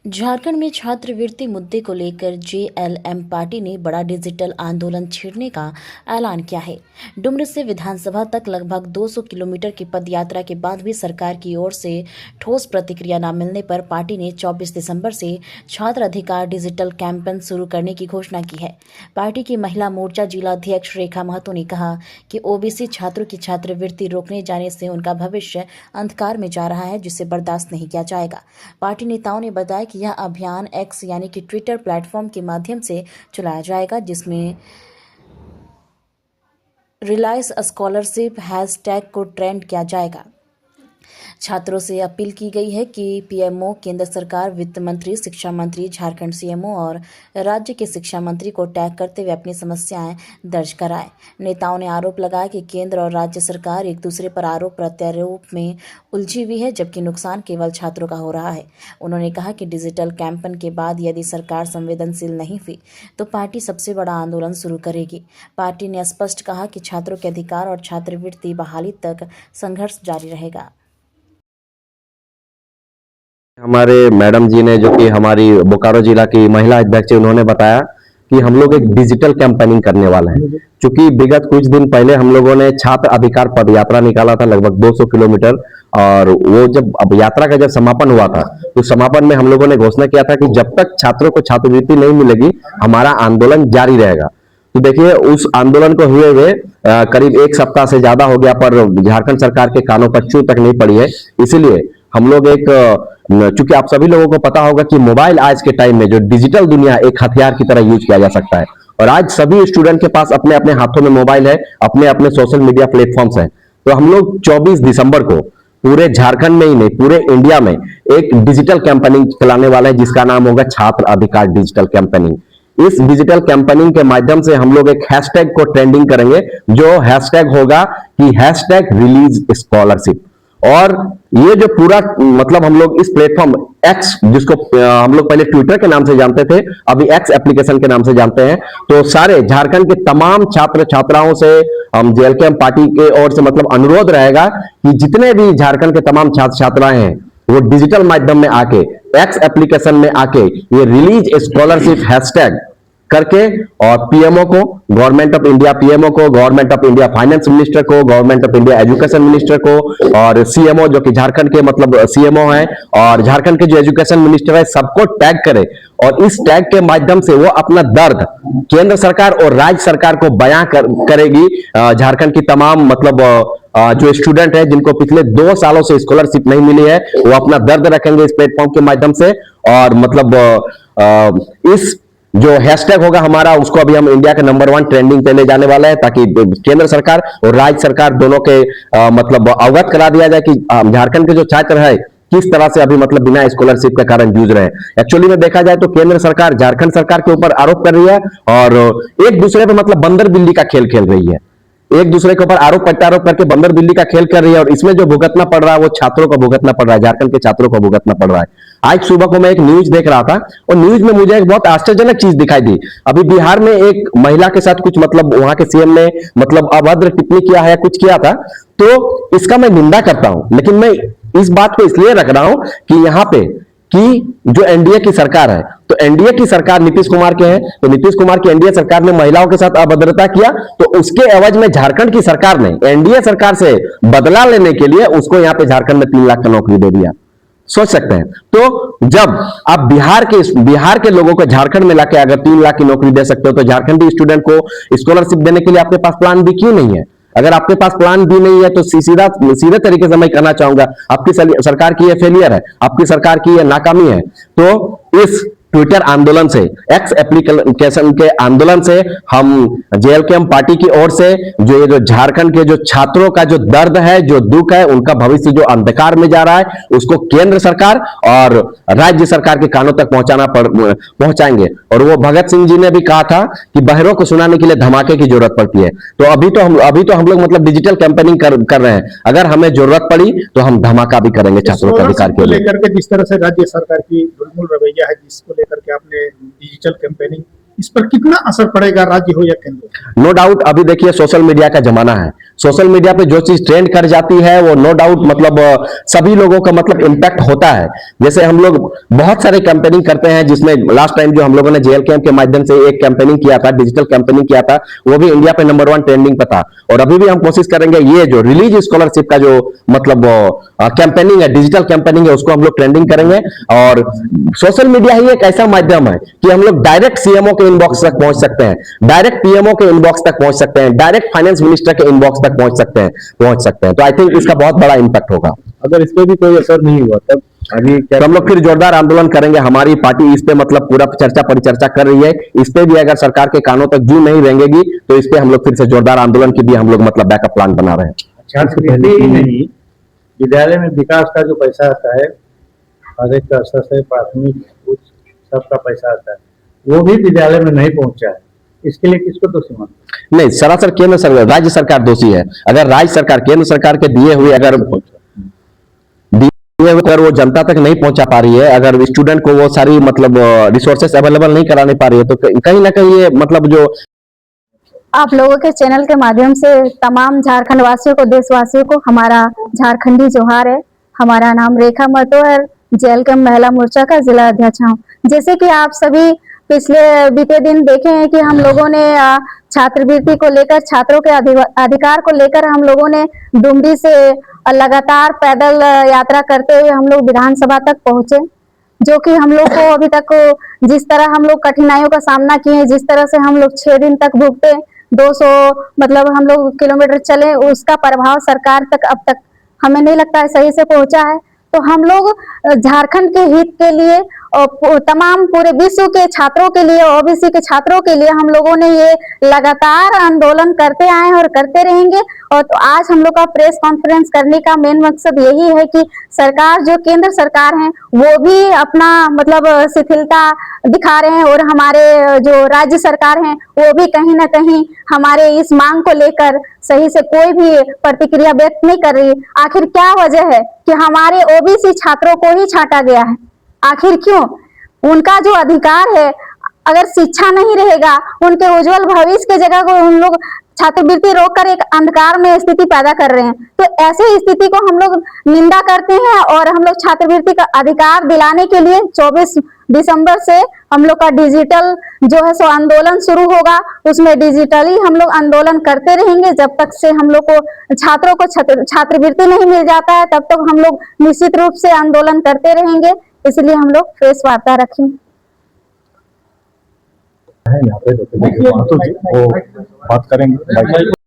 झारखंड में छात्रवृत्ति मुद्दे को लेकर जेएलएम पार्टी ने बड़ा डिजिटल आंदोलन छेड़ने का ऐलान किया है। डुमरी से विधानसभा तक लगभग 200 किलोमीटर की पदयात्रा के बाद भी सरकार की ओर से ठोस प्रतिक्रिया न मिलने पर पार्टी ने 24 दिसंबर से छात्र अधिकार डिजिटल कैंपेन शुरू करने की घोषणा की है। पार्टी की महिला मोर्चा जिला अध्यक्ष रेखा महतो ने कहा कि ओबीसी छात्रों की छात्रवृत्ति रोकने जाने से उनका भविष्य अंधकार में जा रहा है, जिसे बर्दाश्त नहीं किया जाएगा। पार्टी नेताओं ने बताया कि यह अभियान एक्स यानी कि ट्विटर प्लेटफॉर्म के माध्यम से चलाया जाएगा, जिसमें रिलायंस स्कॉलरशिप हैशटैग को ट्रेंड किया जाएगा। छात्रों से अपील की गई है कि पीएमओ, केंद्र सरकार, वित्त मंत्री, शिक्षा मंत्री, झारखंड सीएमओ और राज्य के शिक्षा मंत्री को टैग करते हुए अपनी समस्याएं दर्ज कराएं। नेताओं ने आरोप लगाया कि केंद्र और राज्य सरकार एक दूसरे पर आरोप प्रत्यारोप में उलझी हुई है, जबकि नुकसान केवल छात्रों का हो रहा है। उन्होंने कहा कि डिजिटल कैंपेन के बाद यदि सरकार संवेदनशील नहीं हुई तो पार्टी सबसे बड़ा आंदोलन शुरू करेगी। पार्टी ने स्पष्ट कहा कि छात्रों के अधिकार और छात्रवृत्ति बहाली तक संघर्ष जारी रहेगा। हमारे मैडम जी ने, जो कि हमारी बोकारो जिला की महिला अध्यक्ष, उन्होंने बताया कि हम लोग एक डिजिटल कैंपेनिंग करने वाले हैं। क्योंकि विगत कुछ दिन पहले हम लोगों ने छात्र अधिकार पद यात्रा निकाला था लगभग 200 किलोमीटर, और वो जब अब यात्रा का जब समापन हुआ था तो समापन में हम लोगों ने घोषणा किया था कि जब तक छात्रों को छात्रवृत्ति नहीं मिलेगी हमारा आंदोलन जारी रहेगा। तो देखिए, उस आंदोलन को हुए हुए करीब एक सप्ताह से ज्यादा हो गया, पर झारखंड सरकार के कानों पर चू तक नहीं पड़ी है। इसीलिए हम लोग चूंकि आप सभी लोगों को पता होगा कि मोबाइल आज के टाइम में, जो डिजिटल दुनिया, एक हथियार की तरह यूज किया जा सकता है, और आज सभी स्टूडेंट के पास अपने अपने हाथों में मोबाइल है, अपने अपने सोशल मीडिया प्लेटफॉर्म्स हैं। तो हम लोग 24 दिसंबर को पूरे झारखंड में ही नहीं, पूरे इंडिया में एक डिजिटल कैंपेनिंग चलाने वाले हैं, जिसका नाम होगा छात्र अधिकार डिजिटल कैंपेनिंग। इस डिजिटल कैंपेनिंग के माध्यम से हम लोग एक हैशटैग को ट्रेंडिंग करेंगे, जो हैशटैग होगा कि हैशटैग रिलीज स्कॉलरशिप। और ये जो पूरा मतलब हम लोग इस प्लेटफॉर्म एक्स, जिसको हम लोग पहले ट्विटर के नाम से जानते थे, अभी एक्स एप्लीकेशन के नाम से जानते हैं, तो सारे झारखंड के तमाम छात्र छात्राओं से हम जेएलकेएम पार्टी के ओर से मतलब अनुरोध रहेगा कि जितने भी झारखंड के तमाम छात्र छात्राएं हैं वो डिजिटल माध्यम में आके, एक्स एप्लीकेशन में आके ये रिलीज स्कॉलरशिप हैशटैग करके, और पीएमओ को, गवर्नमेंट ऑफ इंडिया पीएमओ को, government of India finance minister को, government of India education minister को, और सीएमओ, जो कि झारखंड के मतलब सीएमओ है, और झारखंड के जो एजुकेशन मिनिस्टर है, सबको टैग करे। और इस टैग के माध्यम से वो अपना दर्द केंद्र सरकार और राज्य सरकार को बयां करेगी। झारखंड की तमाम मतलब जो स्टूडेंट है जिनको पिछले 2 सालों से स्कॉलरशिप नहीं मिली है, वो अपना दर्द रखेंगे इस प्लेटफॉर्म के माध्यम से। और मतलब इस जो हैशटैग होगा हमारा, उसको अभी हम इंडिया के नंबर 1 ट्रेंडिंग पे ले जाने वाला है, ताकि केंद्र सरकार और राज्य सरकार दोनों के मतलब अवगत करा दिया जाए कि झारखंड के जो छात्र है किस तरह से अभी मतलब बिना स्कॉलरशिप के कारण जूझ रहे हैं। एक्चुअली में देखा जाए तो केंद्र सरकार झारखंड सरकार के ऊपर आरोप कर रही है, और एक दूसरे पे मतलब बंदर बिल्ली का खेल खेल रही है, एक दूसरे के ऊपर आरोप प्रत्यारोप करके बंदर बिल्ली का खेल कर रही है। और इसमें जो भुगतना पड़ रहा है वो छात्रों को भुगतना पड़ रहा है, झारखंड के छात्रों को भुगतना पड़ रहा है। आज सुबह को मैं एक न्यूज देख रहा था, और न्यूज में मुझे एक बहुत आश्चर्यजनक चीज दिखाई दी। अभी बिहार में एक महिला के साथ कुछ मतलब वहां के सीएम ने मतलब अभद्र टिप्पणी किया है, कुछ किया था, तो इसका मैं निंदा करता हूं। लेकिन मैं इस बात को इसलिए रख रहा हूं कि यहां पे कि जो एनडीए की सरकार है, तो एनडीए की सरकार नीतीश कुमार के है, तो नीतीश कुमार की एनडीए सरकार ने महिलाओं के साथ अभद्रता किया, तो उसके एवज में झारखंड की सरकार ने एनडीए सरकार से बदला लेने के लिए उसको यहां पे झारखंड में 3 लाख का नौकरी दे दिया। सोच सकते हैं। तो जब आप बिहार के लोगों को झारखंड में लाके अगर 3 लाख की नौकरी दे सकते हो, तो झारखंडी स्टूडेंट को स्कॉलरशिप देने के लिए आपके पास प्लान बी क्यों नहीं है? अगर आपके पास प्लान बी नहीं है तो सीधे तरीके से मैं कहना चाहूंगा, आपकी सरकार की ये फेलियर है, आपकी सरकार की ये नाकामी है। तो इस ट्विटर आंदोलन से, एक्स एप्लीकेशन के आंदोलन से, हम जेएलकेएम पार्टी की ओर से जो झारखंड के जो छात्रों का जो दर्द है, जो दुख है, उनका भविष्य जो अंधकार में जा रहा है, उसको केंद्र सरकार और राज्य सरकार के कानों तक पहुंचाएंगे। और वो भगत सिंह जी ने भी कहा था कि बहरों को सुनाने के लिए धमाके की जरूरत पड़ती है। तो अभी तो हम लोग मतलब डिजिटल कैंपेनिंग कर रहे हैं। अगर हमें जरूरत पड़ी तो हम धमाका भी करेंगे छात्रों के अधिकार के लिए। लेकर के जिस तरह से राज्य सरकार की ढुलमुल रवैया है, जिसको लेकर के आपने डिजिटल कैंपेनिंग, इस पर कितना असर पड़ेगा, राज्य हो या केंद्र? No doubt. अभी देखिए सोशल मीडिया का जमाना है, सोशल मीडिया पे जो चीज ट्रेंड कर जाती है वो नो डाउट मतलब सभी लोगों का मतलब इम्पैक्ट होता है। जैसे हम लोग बहुत सारे कैंपेनिंग करते हैं, जिसमें लास्ट टाइम जो हम लोगों ने जेएल कैंप के माध्यम से एक कैंपेनिंग किया था, डिजिटल कैंपेनिंग किया था, वो भी इंडिया पे नंबर 1 ट्रेंडिंग पे था। और अभी भी हम कोशिश करेंगे ये जो रिलीज स्कॉलरशिप का जो मतलब कैंपेनिंग है, डिजिटल कैंपेनिंग है, उसको हम लोग ट्रेंडिंग करेंगे। और सोशल मीडिया ही एक ऐसा माध्यम है कि हम लोग डायरेक्ट सीएमओ के इनबॉक्स तक पहुंच सकते हैं, डायरेक्ट पीएमओ के इनबॉक्स तक पहुंच सकते हैं, डायरेक्ट फाइनेंस मिनिस्टर के इनबॉक्स तक पहुंच सकते हैं। तो आई थिंक इसका बहुत बड़ा इंपैक्ट होगा। अगर इस पे भी कोई असर नहीं हुआ तब अभी क्या तो हम लोग फिर जोरदार आंदोलन करेंगे। हमारी पार्टी इस पे मतलब पूरा चर्चा परिचर्चा कर रही है। इस पे भी अगर सरकार के कानों तक जू नहीं रेंगेगी तो इस पे हम लोग फिर से जोरदार आंदोलन की भी हम लोग मतलब बैकअप प्लान बना रहे हैं। छात्रवृत्ति ही नहीं, विद्यालय में विकास का जो पैसा आता है, हर एक स्तर से प्राथमिक उच्च सबका पैसा आता है, वो भी विद्यालय में नहीं पहुंचा है। इसके लिए किसको दोषी मानते नहीं, सरासर केंद्र सरकार, राज्य सरकार दोषी है। अगर राज्य सरकार केंद्र सरकार के दिए हुए अगर वो जनता तक नहीं पहुंचा पा रही है, अगर स्टूडेंट को वो सारी मतलब रिसोर्सेस अवेलेबल नहीं कराने पा रही है, तो कहीं ना कहीं ये मतलब जो आप लोगों के चैनल के माध्यम से तमाम झारखंड वासियों को, देशवासियों को हमारा झारखंडी जोहार है। हमारा नाम रेखा महतो है, जेएल कैंप महिला मोर्चा का जिला अध्यक्ष हूँ। जैसे कि आप सभी पिछले बीते दिन देखे हैं कि हम लोगों ने छात्रवृत्ति को लेकर, छात्रों के अधिकार को लेकर हम लोगों ने डुमरी से लगातार पैदल यात्रा करते हुए हम लोग विधानसभा तक पहुंचे, जो कि हम लोग को अभी तक जिस तरह हम लोग कठिनाइयों का सामना किए, जिस तरह से हम लोग 6 दिन तक भुगते, 200 मतलब हम लोग किलोमीटर चले, उसका प्रभाव सरकार तक अब तक हमें नहीं लगता है सही से पहुंचा है। तो हम लोग झारखंड के हित के लिए और तमाम पूरे विश्व के छात्रों के लिए, ओबीसी के छात्रों के लिए हम लोगों ने ये लगातार आंदोलन करते आए हैं और करते रहेंगे। और तो आज हम लोग का प्रेस कॉन्फ्रेंस करने का मेन मकसद यही है कि सरकार, जो केंद्र सरकार है, वो भी अपना मतलब शिथिलता दिखा रहे हैं और हमारे जो राज्य सरकार हैं वो भी कहीं ना कहीं हमारे इस मांग को लेकर सही से कोई भी प्रतिक्रिया व्यक्त नहीं कर रही। आखिर क्या वजह है कि हमारे ओबीसी छात्रों को ही छांटा गया है? आखिर क्यों? उनका जो अधिकार है, अगर शिक्षा नहीं रहेगा, उनके उज्जवल भविष्य के जगह को हम लोग छात्रवृत्ति रोककर एक अंधकार में स्थिति पैदा कर रहे हैं। तो ऐसे स्थिति को हम लोग निंदा करते हैं और हम लोग छात्रवृत्ति का अधिकार दिलाने के लिए 24 दिसंबर से हम लोग का डिजिटल जो है सो आंदोलन शुरू होगा। उसमें डिजिटली हम लोग आंदोलन करते रहेंगे जब तक से हम लोग को छात्रों को छात्रवृत्ति नहीं मिल जाता है, तब तक हम लोग निश्चित रूप से आंदोलन करते रहेंगे। इसलिए हम लोग प्रेस वार्ता रखेंगे। है यहाँ पे, तो वो बात करेंगे।